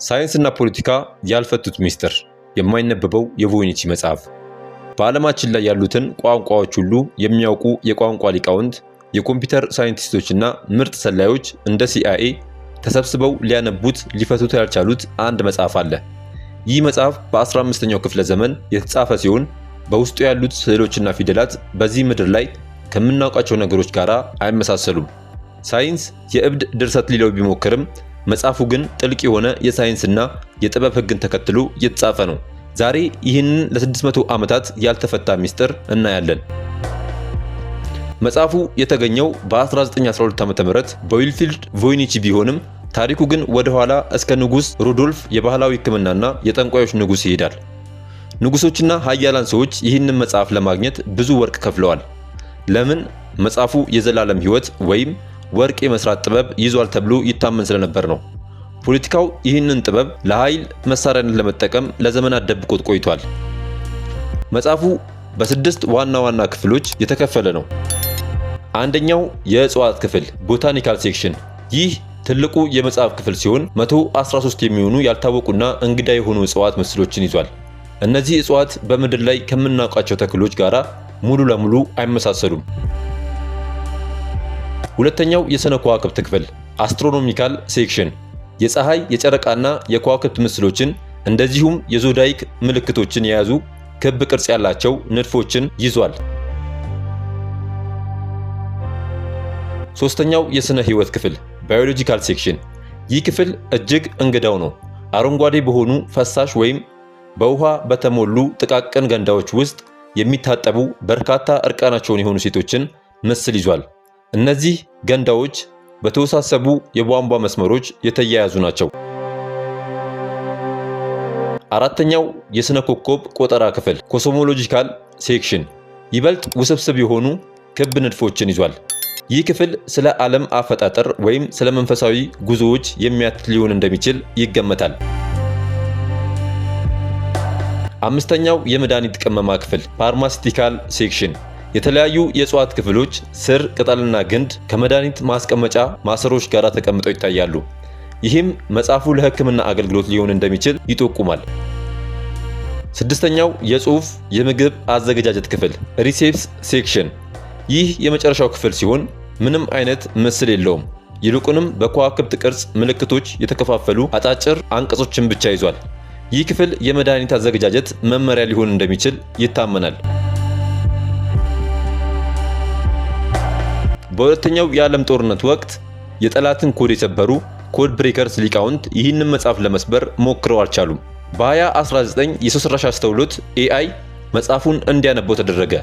ሳይንስና ፖለቲካ ያልፈቱት ሚስጥር የማይነበበው የቮይኒቺ መጽሐፍ። በዓለማችን ላይ ያሉትን ቋንቋዎች ሁሉ የሚያውቁ የቋንቋ ሊቃውንት፣ የኮምፒውተር ሳይንቲስቶችና ምርጥ ሰላዮች እንደ CIA ተሰብስበው ሊያነቡት ሊፈቱት ያልቻሉት አንድ መጽሐፍ አለ። ይህ መጽሐፍ በ15ኛው ክፍለ ዘመን የተጻፈ ሲሆን በውስጡ ያሉት ስዕሎችና ፊደላት በዚህ ምድር ላይ ከምናውቃቸው ነገሮች ጋር አይመሳሰሉም። ሳይንስ የእብድ ድርሰት ሊለው ቢሞክርም መጽሐፉ ግን ጥልቅ የሆነ የሳይንስና የጥበብ ሕግን ተከትሎ የተጻፈ ነው። ዛሬ ይህንን ለ600 ዓመታት ያልተፈታ ሚስጥር እናያለን። መጽሐፉ የተገኘው በ1912 ዓ.ም በዊልፍሪድ ቮይኒቺ ቢሆንም ታሪኩ ግን ወደ ኋላ እስከ ንጉስ ሩዶልፍ የባህላዊ ሕክምናና የጠንቋዮች ንጉስ ይሄዳል። ንጉሶችና ኃያላን ሰዎች ይህንን መጽሐፍ ለማግኘት ብዙ ወርቅ ከፍለዋል። ለምን? መጽሐፉ የዘላለም ሕይወት ወይም ወርቅ የመስራት ጥበብ ይዟል ተብሎ ይታመን ስለነበር ነው። ፖለቲካው ይህንን ጥበብ ለኃይል መሳሪያነት ለመጠቀም ለዘመናት ደብቆት ቆይቷል። መጽሐፉ በ6 ዋና ዋና ክፍሎች የተከፈለ ነው። አንደኛው የእጽዋት ክፍል ቦታኒካል ሴክሽን። ይህ ትልቁ የመጽሐፍ ክፍል ሲሆን 113 የሚሆኑ ያልታወቁና እንግዳ የሆኑ እጽዋት ምስሎችን ይዟል። እነዚህ እጽዋት በምድር ላይ ከምናውቃቸው ተክሎች ጋር ሙሉ ለሙሉ አይመሳሰሉም። ሁለተኛው የስነ ከዋክብት ክፍል አስትሮኖሚካል ሴክሽን የፀሐይ የጨረቃና የከዋክብት ምስሎችን እንደዚሁም የዞዳይክ ምልክቶችን የያዙ ክብ ቅርጽ ያላቸው ንድፎችን ይዟል። ሶስተኛው የስነ ህይወት ክፍል ባዮሎጂካል ሴክሽን። ይህ ክፍል እጅግ እንግዳው ነው። አረንጓዴ በሆኑ ፈሳሽ ወይም በውሃ በተሞሉ ጥቃቅን ገንዳዎች ውስጥ የሚታጠቡ በርካታ እርቃናቸውን የሆኑ ሴቶችን ምስል ይዟል። እነዚህ ገንዳዎች በተወሳሰቡ የቧንቧ መስመሮች የተያያዙ ናቸው። አራተኛው የስነ ኮከብ ቆጠራ ክፍል ኮስሞሎጂካል ሴክሽን ይበልጥ ውስብስብ የሆኑ ክብ ንድፎችን ይዟል። ይህ ክፍል ስለ ዓለም አፈጣጠር ወይም ስለ መንፈሳዊ ጉዞዎች የሚያትት ሊሆን እንደሚችል ይገመታል። አምስተኛው የመድኃኒት ቅመማ ክፍል ፋርማሲቲካል ሴክሽን የተለያዩ የእጽዋት ክፍሎች ስር፣ ቅጠልና ግንድ ከመድኃኒት ማስቀመጫ ማሰሮች ጋር ተቀምጠው ይታያሉ። ይህም መጽሐፉ ለሕክምና አገልግሎት ሊሆን እንደሚችል ይጠቁማል። ስድስተኛው የጽሑፍ የምግብ አዘገጃጀት ክፍል ሪሴፕስ ሴክሽን ይህ የመጨረሻው ክፍል ሲሆን ምንም አይነት ምስል የለውም። ይልቁንም በከዋክብት ቅርጽ ምልክቶች የተከፋፈሉ አጫጭር አንቀጾችን ብቻ ይዟል። ይህ ክፍል የመድኃኒት አዘገጃጀት መመሪያ ሊሆን እንደሚችል ይታመናል። በሁለተኛው የዓለም ጦርነት ወቅት የጠላትን ኮድ የሰበሩ ኮድ ብሬከርስ ሊቃውንት ይህንን መጽሐፍ ለመስበር ሞክረው አልቻሉም። በ2019 የሰው ሰራሽ አስተውሎት AI መጽሐፉን እንዲያነበው ተደረገ።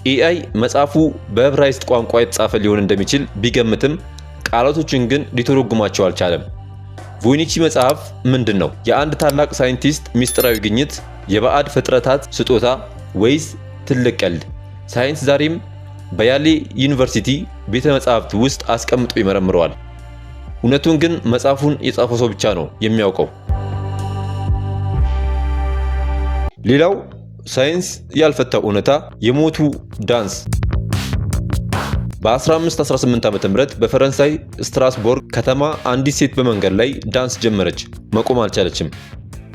AI መጽሐፉ በዕብራይስጥ ቋንቋ የተጻፈ ሊሆን እንደሚችል ቢገምትም ቃላቶችን ግን ሊተረጉማቸው አልቻለም። ቮይኒቺ መጽሐፍ ምንድን ነው? የአንድ ታላቅ ሳይንቲስት ሚስጥራዊ ግኝት፣ የባዕድ ፍጥረታት ስጦታ ወይስ ትልቅ ቀልድ? ሳይንስ ዛሬም በያሌ ዩኒቨርሲቲ ቤተ መጻሕፍት ውስጥ አስቀምጦ ይመረምረዋል። እውነቱን ግን መጽሐፉን የጻፈው ሰው ብቻ ነው የሚያውቀው። ሌላው ሳይንስ ያልፈታው እውነታ የሞቱ ዳንስ። በ1518 ዓ.ም በፈረንሳይ ስትራስቦርግ ከተማ አንዲት ሴት በመንገድ ላይ ዳንስ ጀመረች። መቆም አልቻለችም።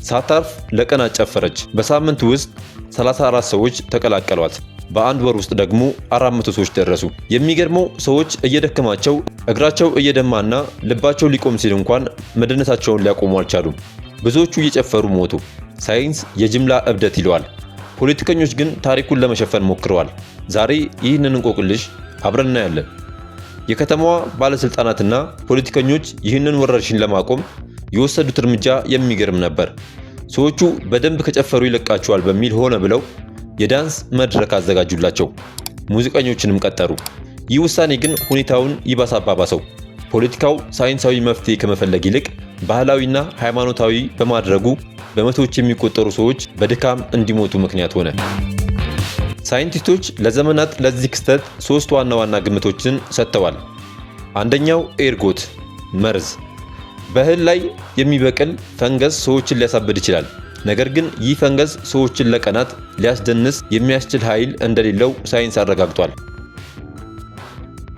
ሳታርፍ ለቀናት ጨፈረች። በሳምንት ውስጥ 34 ሰዎች ተቀላቀሏት። በአንድ ወር ውስጥ ደግሞ 400 ሰዎች ደረሱ። የሚገርመው ሰዎች እየደከማቸው እግራቸው እየደማና ልባቸው ሊቆም ሲል እንኳን መደነሳቸውን ሊያቆሙ አልቻሉም። ብዙዎቹ እየጨፈሩ ሞቱ። ሳይንስ የጅምላ እብደት ይለዋል። ፖለቲከኞች ግን ታሪኩን ለመሸፈን ሞክረዋል። ዛሬ ይህንን እንቆቅልሽ አብረን እናያለን። የከተማዋ ባለስልጣናትና ፖለቲከኞች ይህንን ወረርሽኝ ለማቆም የወሰዱት እርምጃ የሚገርም ነበር። ሰዎቹ በደንብ ከጨፈሩ ይለቃቸዋል በሚል ሆነ ብለው የዳንስ መድረክ አዘጋጁላቸው። ሙዚቀኞችንም ቀጠሩ። ይህ ውሳኔ ግን ሁኔታውን ይባስ አባባሰው። ፖለቲካው ሳይንሳዊ መፍትሄ ከመፈለግ ይልቅ ባህላዊና ሃይማኖታዊ በማድረጉ በመቶዎች የሚቆጠሩ ሰዎች በድካም እንዲሞቱ ምክንያት ሆነ። ሳይንቲስቶች ለዘመናት ለዚህ ክስተት 3 ዋና ዋና ግምቶችን ሰጥተዋል። አንደኛው ኤርጎት መርዝ። በእህል ላይ የሚበቅል ፈንገስ ሰዎችን ሊያሳብድ ይችላል። ነገር ግን ይህ ፈንገስ ሰዎችን ለቀናት ሊያስደንስ የሚያስችል ኃይል እንደሌለው ሳይንስ አረጋግጧል።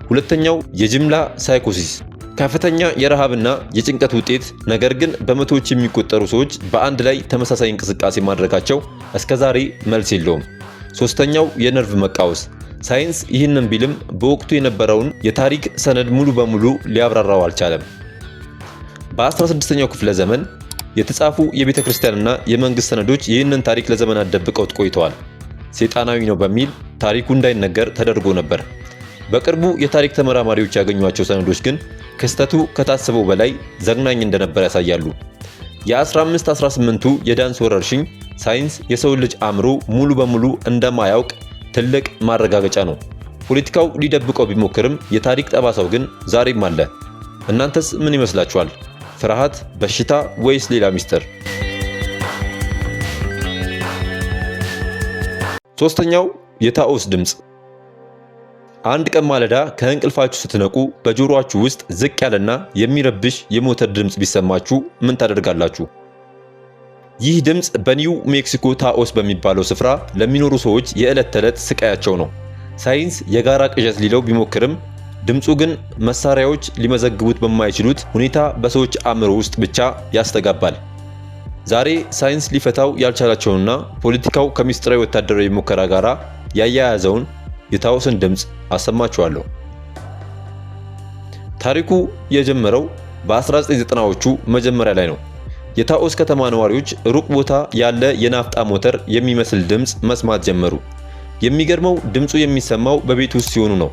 ሁለተኛው የጅምላ ሳይኮሲስ ከፍተኛ የረሃብና የጭንቀት ውጤት፣ ነገር ግን በመቶዎች የሚቆጠሩ ሰዎች በአንድ ላይ ተመሳሳይ እንቅስቃሴ ማድረጋቸው እስከዛሬ መልስ የለውም። ሶስተኛው የነርቭ መቃወስ። ሳይንስ ይህንን ቢልም በወቅቱ የነበረውን የታሪክ ሰነድ ሙሉ በሙሉ ሊያብራራው አልቻለም። በ16ኛው ክፍለ ዘመን የተጻፉ የቤተ ክርስቲያንና የመንግስት ሰነዶች ይህንን ታሪክ ለዘመናት ደብቀውት ቆይተዋል። ሰይጣናዊ ነው በሚል ታሪኩ እንዳይነገር ተደርጎ ነበር። በቅርቡ የታሪክ ተመራማሪዎች ያገኟቸው ሰነዶች ግን ክስተቱ ከታሰበው በላይ ዘግናኝ እንደነበር ያሳያሉ። የ1518ቱ የዳንስ ወረርሽኝ ሳይንስ የሰው ልጅ አእምሮ ሙሉ በሙሉ እንደማያውቅ ትልቅ ማረጋገጫ ነው። ፖለቲካው ሊደብቀው ቢሞክርም የታሪክ ጠባሳው ግን ዛሬም አለ። እናንተስ ምን ይመስላችኋል? ፍርሃት፣ በሽታ ወይስ ሌላ ሚስጥር? ሶስተኛው የታኦስ ድምፅ። አንድ ቀን ማለዳ ከእንቅልፋችሁ ስትነቁ በጆሮአችሁ ውስጥ ዝቅ ያለና የሚረብሽ የሞተር ድምፅ ቢሰማችሁ ምን ታደርጋላችሁ? ይህ ድምፅ በኒው ሜክሲኮ ታኦስ በሚባለው ስፍራ ለሚኖሩ ሰዎች የዕለት ተዕለት ስቃያቸው ነው። ሳይንስ የጋራ ቅዠት ሊለው ቢሞክርም ድምፁ ግን መሳሪያዎች ሊመዘግቡት በማይችሉት ሁኔታ በሰዎች አእምሮ ውስጥ ብቻ ያስተጋባል። ዛሬ ሳይንስ ሊፈታው ያልቻላቸውና ፖለቲካው ከምስጢራዊ ወታደራዊ ሙከራ ጋር ያያያዘውን የታኦስን ድምፅ አሰማችኋለሁ። ታሪኩ የጀመረው በ1990ዎቹ መጀመሪያ ላይ ነው። የታኦስ ከተማ ነዋሪዎች ሩቅ ቦታ ያለ የናፍጣ ሞተር የሚመስል ድምፅ መስማት ጀመሩ። የሚገርመው ድምፁ የሚሰማው በቤት ውስጥ ሲሆኑ ነው።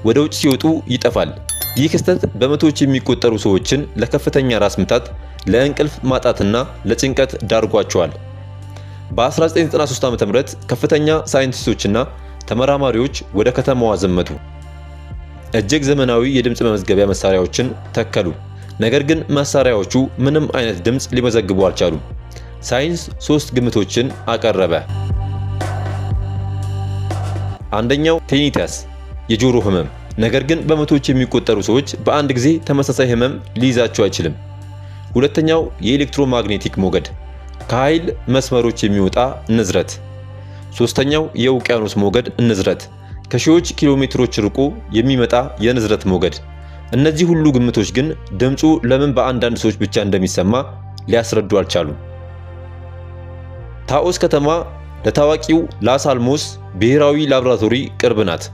ወደ ውጭ ሲወጡ ይጠፋል። ይህ ክስተት በመቶዎች የሚቆጠሩ ሰዎችን ለከፍተኛ ራስ ምታት፣ ለእንቅልፍ ማጣትና ለጭንቀት ዳርጓቸዋል። በ1993 ዓ.ም ከፍተኛ ሳይንቲስቶችና ተመራማሪዎች ወደ ከተማዋ ዘመቱ። እጅግ ዘመናዊ የድምፅ መመዝገቢያ መሳሪያዎችን ተከሉ። ነገር ግን መሳሪያዎቹ ምንም አይነት ድምፅ ሊመዘግቡ አልቻሉም። ሳይንስ 3 ግምቶችን አቀረበ። አንደኛው ቲኒተስ የጆሮ ህመም፣ ነገር ግን በመቶዎች የሚቆጠሩ ሰዎች በአንድ ጊዜ ተመሳሳይ ህመም ሊይዛቸው አይችልም። ሁለተኛው የኤሌክትሮማግኔቲክ ሞገድ፣ ከኃይል መስመሮች የሚወጣ ንዝረት። ሶስተኛው የውቅያኖስ ሞገድ ንዝረት፣ ከሺዎች ኪሎ ሜትሮች ርቆ የሚመጣ የንዝረት ሞገድ። እነዚህ ሁሉ ግምቶች ግን ድምፁ ለምን በአንዳንድ ሰዎች ብቻ እንደሚሰማ ሊያስረዱ አልቻሉም። ታኦስ ከተማ ለታዋቂው ላስ አልሞስ ብሔራዊ ላቦራቶሪ ቅርብ ናት።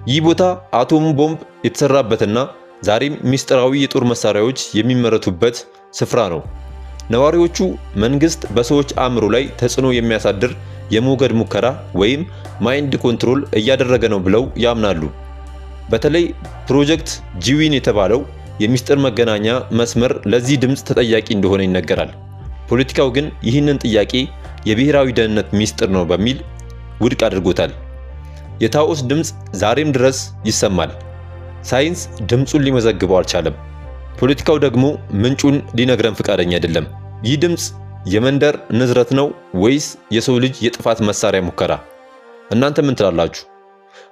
ይህ ቦታ አቶም ቦምብ የተሰራበትና ዛሬም ሚስጥራዊ የጦር መሳሪያዎች የሚመረቱበት ስፍራ ነው። ነዋሪዎቹ መንግስት በሰዎች አእምሮ ላይ ተጽዕኖ የሚያሳድር የሞገድ ሙከራ ወይም ማይንድ ኮንትሮል እያደረገ ነው ብለው ያምናሉ። በተለይ ፕሮጀክት ጂዊን የተባለው የሚስጥር መገናኛ መስመር ለዚህ ድምፅ ተጠያቂ እንደሆነ ይነገራል። ፖለቲካው ግን ይህንን ጥያቄ የብሔራዊ ደህንነት ሚስጥር ነው በሚል ውድቅ አድርጎታል። የታኦስ ድምፅ ዛሬም ድረስ ይሰማል። ሳይንስ ድምፁን ሊመዘግበው አልቻለም። ፖለቲካው ደግሞ ምንጩን ሊነግረን ፈቃደኛ አይደለም። ይህ ድምፅ የመንደር ንዝረት ነው ወይስ የሰው ልጅ የጥፋት መሳሪያ ሙከራ? እናንተ ምን ትላላችሁ?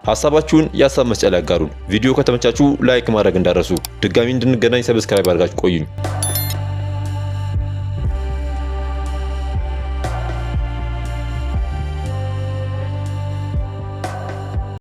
ሐሳባችሁን የሐሳብ መስጫ ላይ አጋሩን። ቪዲዮ ከተመቻችሁ ላይክ ማድረግ እንዳረሱ። ድጋሚ እንድንገናኝ ሰብስክራይብ አድርጋችሁ ቆዩኝ።